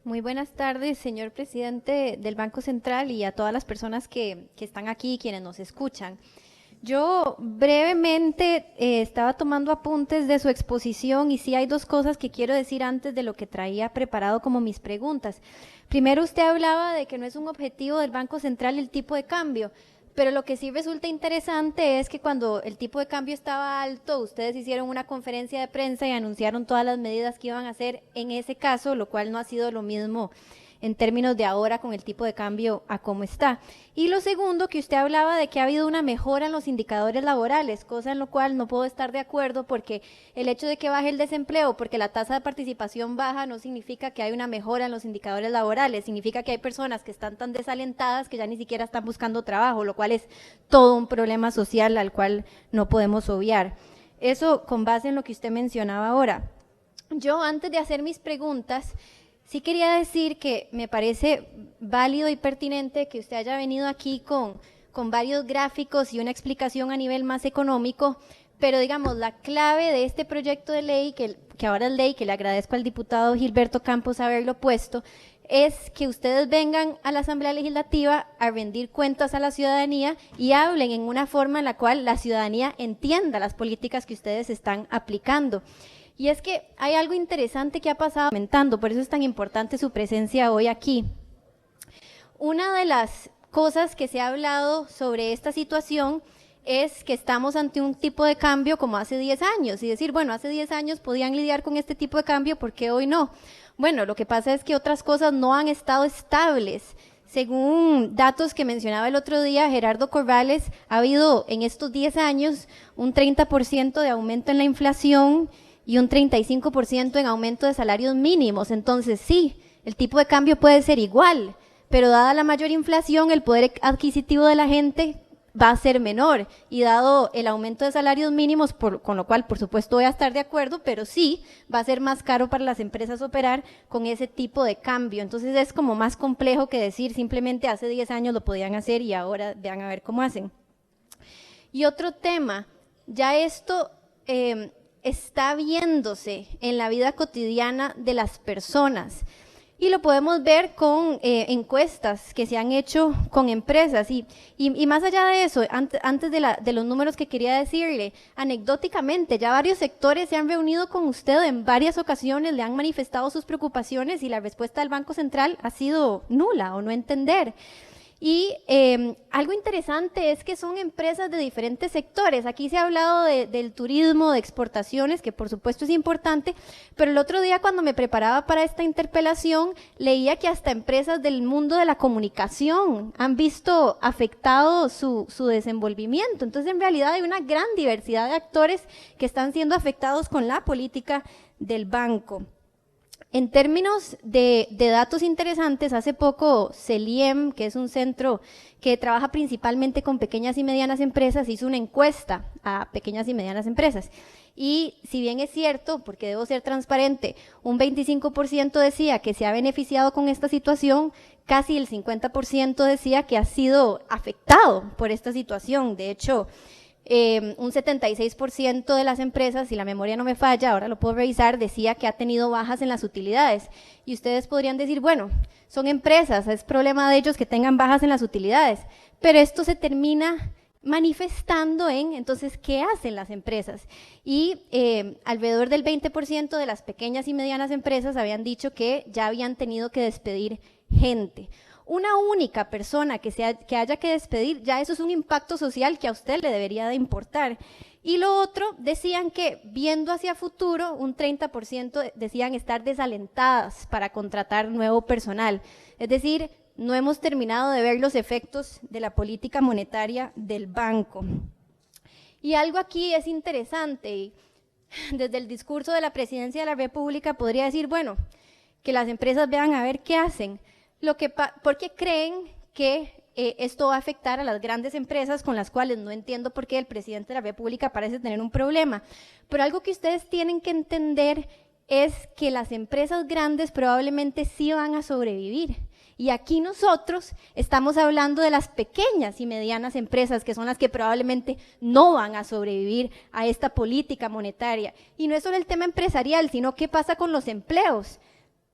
Muy buenas tardes, señor presidente del Banco Central y a todas las personas que están aquí y quienes nos escuchan. Yo brevemente estaba tomando apuntes de su exposición y sí hay dos cosas que quiero decir antes de lo que traía preparado como mis preguntas. Primero, usted hablaba de que no es un objetivo del Banco Central el tipo de cambio, pero lo que sí resulta interesante es que cuando el tipo de cambio estaba alto, ustedes hicieron una conferencia de prensa y anunciaron todas las medidas que iban a hacer en ese caso, lo cual no ha sido lo mismo en términos de ahora con el tipo de cambio a cómo está. Y lo segundo, que usted hablaba de que ha habido una mejora en los indicadores laborales, cosa en lo cual no puedo estar de acuerdo porque el hecho de que baje el desempleo, porque la tasa de participación baja, no significa que hay una mejora en los indicadores laborales, significa que hay personas que están tan desalentadas que ya ni siquiera están buscando trabajo, lo cual es todo un problema social al cual no podemos obviar. Eso con base en lo que usted mencionaba ahora. Yo, antes de hacer mis preguntas, sí quería decir que me parece válido y pertinente que usted haya venido aquí con varios gráficos y una explicación a nivel más económico, pero digamos, la clave de este proyecto de ley, que ahora es ley, que le agradezco al diputado Gilberto Campos haberlo puesto, es que ustedes vengan a la Asamblea Legislativa a rendir cuentas a la ciudadanía y hablen en una forma en la cual la ciudadanía entienda las políticas que ustedes están aplicando. Y es que hay algo interesante que ha pasado comentando, por eso es tan importante su presencia hoy aquí. Una de las cosas que se ha hablado sobre esta situación es que estamos ante un tipo de cambio como hace 10 años y decir, bueno, hace 10 años podían lidiar con este tipo de cambio, ¿por qué hoy no? Bueno, lo que pasa es que otras cosas no han estado estables. Según datos que mencionaba el otro día Gerardo Corrales, ha habido en estos 10 años un 30% de aumento en la inflación y un 35% en aumento de salarios mínimos. Entonces sí, el tipo de cambio puede ser igual, pero dada la mayor inflación, el poder adquisitivo de la gente va a ser menor y dado el aumento de salarios mínimos, con lo cual por supuesto voy a estar de acuerdo, pero sí va a ser más caro para las empresas operar con ese tipo de cambio. Entonces es como más complejo que decir simplemente hace 10 años lo podían hacer y ahora vean a ver cómo hacen. Y otro tema, ya esto está viéndose en la vida cotidiana de las personas y lo podemos ver con encuestas que se han hecho con empresas y más allá de eso, antes de los números que quería decirle, anecdóticamente ya varios sectores se han reunido con usted en varias ocasiones, le han manifestado sus preocupaciones y la respuesta del Banco Central ha sido nula o no entender. Y algo interesante es que son empresas de diferentes sectores. Aquí se ha hablado del turismo, de exportaciones, que por supuesto es importante, pero el otro día cuando me preparaba para esta interpelación, leía que hasta empresas del mundo de la comunicación han visto afectado su desenvolvimiento. Entonces, en realidad hay una gran diversidad de actores que están siendo afectados con la política del banco. En términos de datos interesantes, hace poco CELIEM, que es un centro que trabaja principalmente con pequeñas y medianas empresas, hizo una encuesta a pequeñas y medianas empresas. Y si bien es cierto, porque debo ser transparente, un 25% decía que se ha beneficiado con esta situación, casi el 50% decía que ha sido afectado por esta situación. De hecho, un 76% de las empresas, si la memoria no me falla, ahora lo puedo revisar, decía que ha tenido bajas en las utilidades. Y ustedes podrían decir, bueno, son empresas, es problema de ellos que tengan bajas en las utilidades, pero esto se termina manifestando en, entonces, ¿qué hacen las empresas? Y alrededor del 20% de las pequeñas y medianas empresas habían dicho que ya habían tenido que despedir gente. Una única persona que haya que despedir, ya eso es un impacto social que a usted le debería de importar. Y lo otro, decían que viendo hacia futuro, un 30% decían estar desalentadas para contratar nuevo personal. Es decir, no hemos terminado de ver los efectos de la política monetaria del banco. Y algo aquí es interesante, y desde el discurso de la Presidencia de la República podría decir, bueno, que las empresas vean a ver qué hacen. ¿Por qué creen que esto va a afectar a las grandes empresas con las cuales no entiendo por qué el presidente de la República parece tener un problema? Pero algo que ustedes tienen que entender es que las empresas grandes probablemente sí van a sobrevivir. Y aquí nosotros estamos hablando de las pequeñas y medianas empresas, que son las que probablemente no van a sobrevivir a esta política monetaria. Y no es solo el tema empresarial, sino qué pasa con los empleos.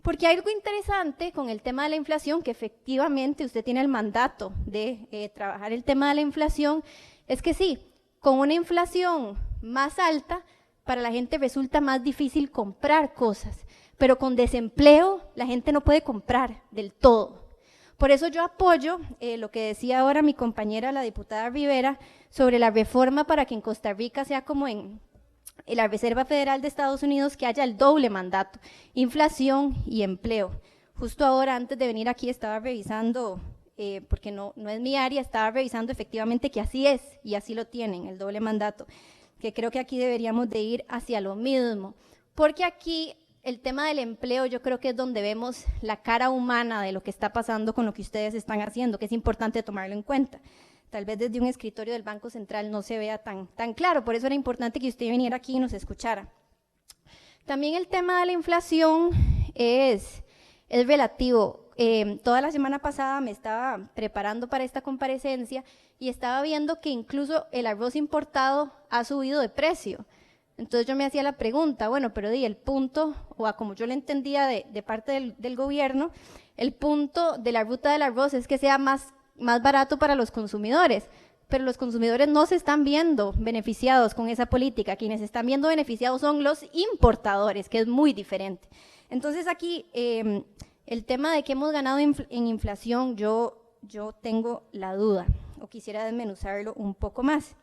Porque hay algo interesante con el tema de la inflación, que efectivamente usted tiene el mandato de trabajar el tema de la inflación, es que sí, con una inflación más alta, para la gente resulta más difícil comprar cosas, pero con desempleo la gente no puede comprar del todo. Por eso yo apoyo lo que decía ahora mi compañera, la diputada Rivera, sobre la reforma para que en Costa Rica sea como en la Reserva Federal de Estados Unidos, que haya el doble mandato, inflación y empleo. Justo ahora, antes de venir aquí, estaba revisando, porque no es mi área, estaba revisando efectivamente que así es, y así lo tienen, el doble mandato, que creo que aquí deberíamos de ir hacia lo mismo, porque aquí el tema del empleo yo creo que es donde vemos la cara humana de lo que está pasando con lo que ustedes están haciendo, que es importante tomarlo en cuenta. Tal vez desde un escritorio del Banco Central no se vea tan claro, por eso era importante que usted viniera aquí y nos escuchara. También el tema de la inflación es relativo. Toda la semana pasada me estaba preparando para esta comparecencia y estaba viendo que incluso el arroz importado ha subido de precio. Entonces yo me hacía la pregunta, bueno, pero el punto, o como yo lo entendía de parte del gobierno, el punto de la ruta del arroz es que sea más barato para los consumidores, pero los consumidores no se están viendo beneficiados con esa política. Quienes se están viendo beneficiados son los importadores, que es muy diferente. Entonces aquí el tema de que hemos ganado en inflación, yo tengo la duda, o quisiera desmenuzarlo un poco más.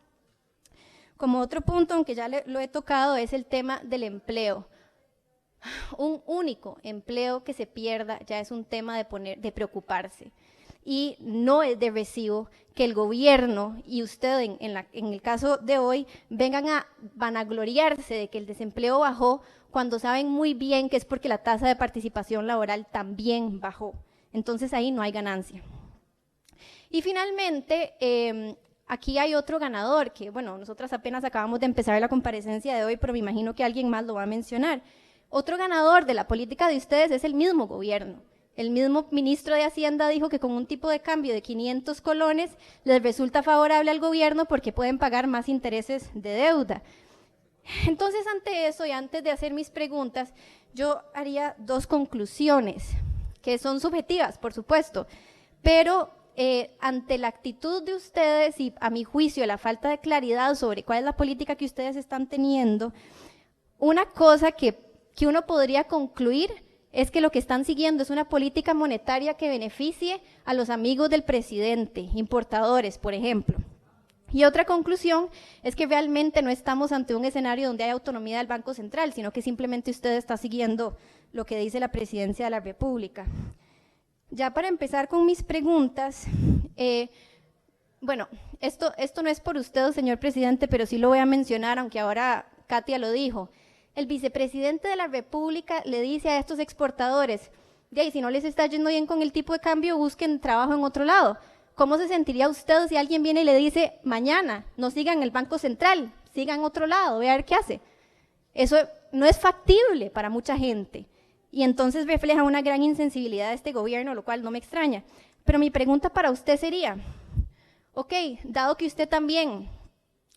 Como otro punto, aunque ya lo he tocado, es el tema del empleo. Un único empleo que se pierda ya es un tema de preocuparse. Y no es de recibo que el gobierno y usted, en el caso de hoy, vengan a vanagloriarse de que el desempleo bajó cuando saben muy bien que es porque la tasa de participación laboral también bajó. Entonces ahí no hay ganancia. Y finalmente, aquí hay otro ganador que, bueno, nosotras apenas acabamos de empezar la comparecencia de hoy, pero me imagino que alguien más lo va a mencionar. Otro ganador de la política de ustedes es el mismo gobierno. El mismo ministro de Hacienda dijo que con un tipo de cambio de 500 colones les resulta favorable al gobierno porque pueden pagar más intereses de deuda. Entonces, ante eso y antes de hacer mis preguntas, yo haría dos conclusiones, que son subjetivas, por supuesto, pero ante la actitud de ustedes y a mi juicio la falta de claridad sobre cuál es la política que ustedes están teniendo, una cosa que uno podría concluir es que lo que están siguiendo es una política monetaria que beneficie a los amigos del presidente, importadores, por ejemplo. Y otra conclusión es que realmente no estamos ante un escenario donde hay autonomía del Banco Central, sino que simplemente usted está siguiendo lo que dice la Presidencia de la República. Ya para empezar con mis preguntas, bueno, esto no es por usted, señor presidente, pero sí lo voy a mencionar, aunque ahora Katia lo dijo. El vicepresidente de la República le dice a estos exportadores, si no les está yendo bien con el tipo de cambio, busquen trabajo en otro lado. ¿Cómo se sentiría usted si alguien viene y le dice, mañana no sigan el Banco Central, sigan otro lado, ve a ver qué hace? Eso no es factible para mucha gente y entonces refleja una gran insensibilidad de este gobierno, lo cual no me extraña. Pero mi pregunta para usted sería, ok, dado que usted también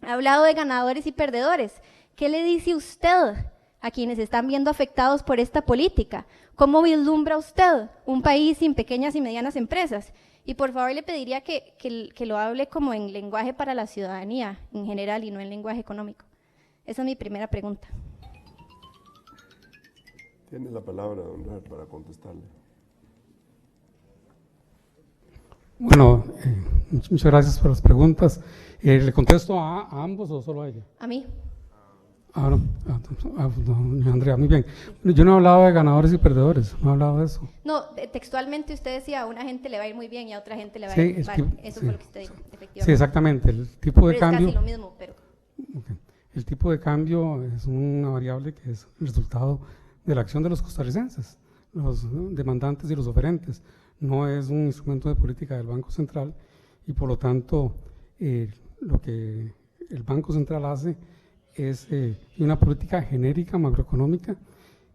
ha hablado de ganadores y perdedores, ¿qué le dice usted a quienes están viendo afectados por esta política? ¿Cómo vislumbra usted un país sin pequeñas y medianas empresas? Y por favor le pediría que lo hable como en lenguaje para la ciudadanía en general y no en lenguaje económico. Esa es mi primera pregunta. Tiene la palabra, don Robert, para contestarle. Bueno, muchas gracias por las preguntas. ¿Le contesto a ambos o solo a ella? A mí. Andrea, muy bien. Yo no he hablado de ganadores y perdedores, no he hablado de eso. No, textualmente usted decía, a una gente le va a ir muy bien y a otra gente le va a ir mal. Eso fue lo que usted dijo, efectivamente. Sí, exactamente. El tipo de cambio. Es casi lo mismo, pero. Okay. El tipo de cambio es una variable que es el resultado de la acción de los costarricenses, los demandantes y los oferentes. No es un instrumento de política del Banco Central y por lo tanto lo que el Banco Central hace es una política genérica macroeconómica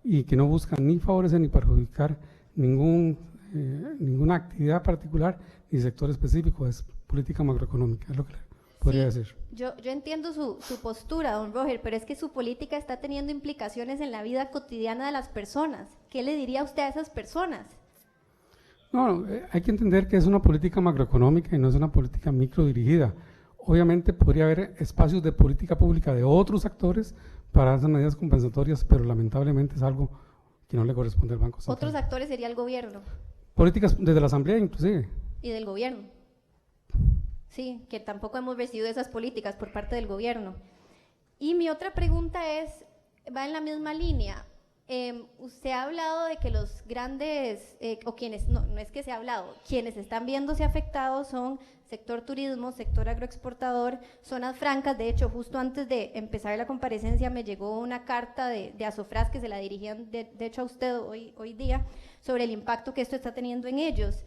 y que no busca ni favorecer ni perjudicar ninguna actividad particular ni sector específico, es política macroeconómica, es lo que podría Sí, decir. yo entiendo su postura, don Roger, pero es que su política está teniendo implicaciones en la vida cotidiana de las personas. ¿Qué le diría usted a esas personas? No, hay que entender que es una política macroeconómica y no es una política microdirigida. Obviamente podría haber espacios de política pública de otros actores para esas medidas compensatorias, pero lamentablemente es algo que no le corresponde al Banco Central. Otros actores sería el gobierno Políticas desde la Asamblea inclusive. y del gobierno. Sí, que tampoco hemos recibido esas políticas por parte del gobierno. Y mi otra pregunta va en la misma línea. Usted ha hablado de que los grandes, o quienes, no es que se ha hablado, quienes están viéndose afectados son sector turismo, sector agroexportador, zonas francas. De hecho, justo antes de empezar la comparecencia me llegó una carta de Asofras que se la dirigían, de hecho a usted hoy día, sobre el impacto que esto está teniendo en ellos.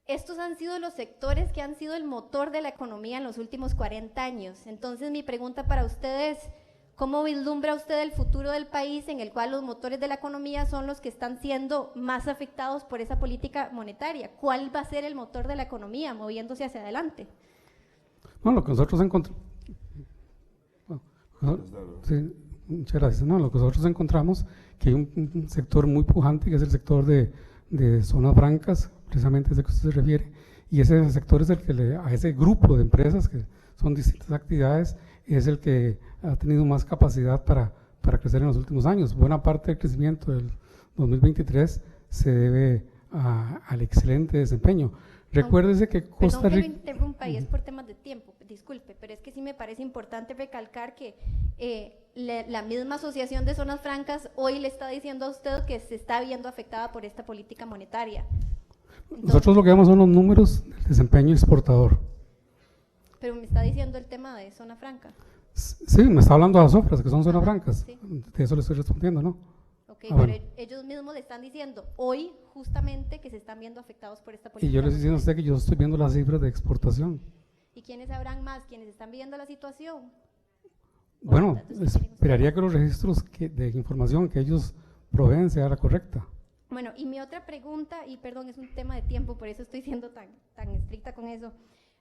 Estos han sido los sectores que han sido el motor de la economía en los últimos 40 años. Entonces, mi pregunta para ustedes es, ¿cómo vislumbra usted el futuro del país en el cual los motores de la economía son los que están siendo más afectados por esa política monetaria? ¿Cuál va a ser el motor de la economía moviéndose hacia adelante? No, lo que nosotros encontramos… Sí, muchas gracias. No, lo que nosotros encontramos que hay un sector muy pujante, que es el sector de zonas francas, precisamente ese que usted se refiere, y ese sector es el que a ese grupo de empresas, que son distintas actividades, es el que ha tenido más capacidad para crecer en los últimos años. Buena parte del crecimiento del 2023 se debe al excelente desempeño. Recuérdese que Costa Rica… Perdón que lo interrumpa, y es por temas de tiempo, disculpe, pero es que sí me parece importante recalcar que la misma Asociación de Zonas Francas hoy le está diciendo a usted que se está viendo afectada por esta política monetaria. Entonces, nosotros lo que vemos son los números del desempeño exportador. pero me está diciendo el tema de zona franca. Sí, me está hablando de las obras que son zonas francas. Sí. De eso le estoy respondiendo, ¿no? Ok, bueno. pero ellos mismos le están diciendo hoy justamente que se están viendo afectados por esta política. Y yo le estoy diciendo a usted que yo estoy viendo las cifras de exportación. ¿Y quiénes sabrán más? ¿Quiénes están viendo la situación? Bueno, esperaría que los registros de información que ellos proveen sea la correcta. Bueno, y mi otra pregunta, y perdón, es un tema de tiempo, por eso estoy siendo tan estricta con eso.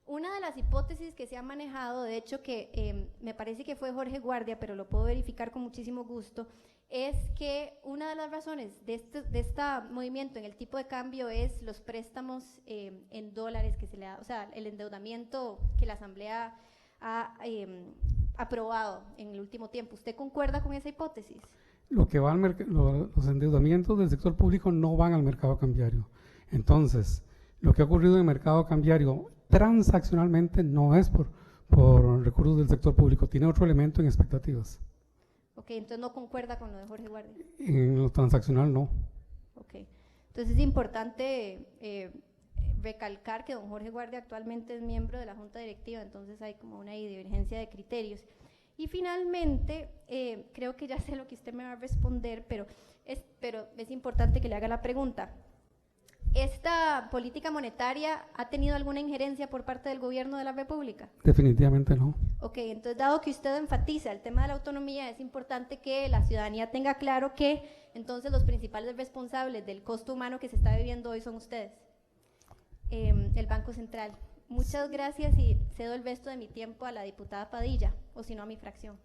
Una de las hipótesis que se ha manejado, de hecho que me parece que fue Jorge Guardia, pero lo puedo verificar con muchísimo gusto, es que una de las razones de este movimiento en el tipo de cambio es los préstamos en dólares que se le da, o sea, el endeudamiento que la Asamblea ha aprobado en el último tiempo. ¿Usted concuerda con esa hipótesis? Lo que va al los endeudamientos del sector público no van al mercado cambiario. Entonces, lo que ha ocurrido en el mercado cambiario transaccionalmente no es por recursos del sector público, tiene otro elemento en expectativas. Ok, entonces no concuerda con lo de Jorge Guardia. En lo transaccional no. Ok, entonces es importante recalcar que don Jorge Guardia actualmente es miembro de la Junta Directiva, entonces hay como una divergencia de criterios. Y finalmente, creo que ya sé lo que usted me va a responder, pero es importante que le haga la pregunta. ¿Esta política monetaria ha tenido alguna injerencia por parte del gobierno de la República? Definitivamente no. Ok, entonces dado que usted enfatiza el tema de la autonomía, es importante que la ciudadanía tenga claro que entonces los principales responsables del costo humano que se está viviendo hoy son ustedes, el Banco Central. Muchas gracias y cedo el resto de mi tiempo a la diputada Padilla, o si no a mi fracción.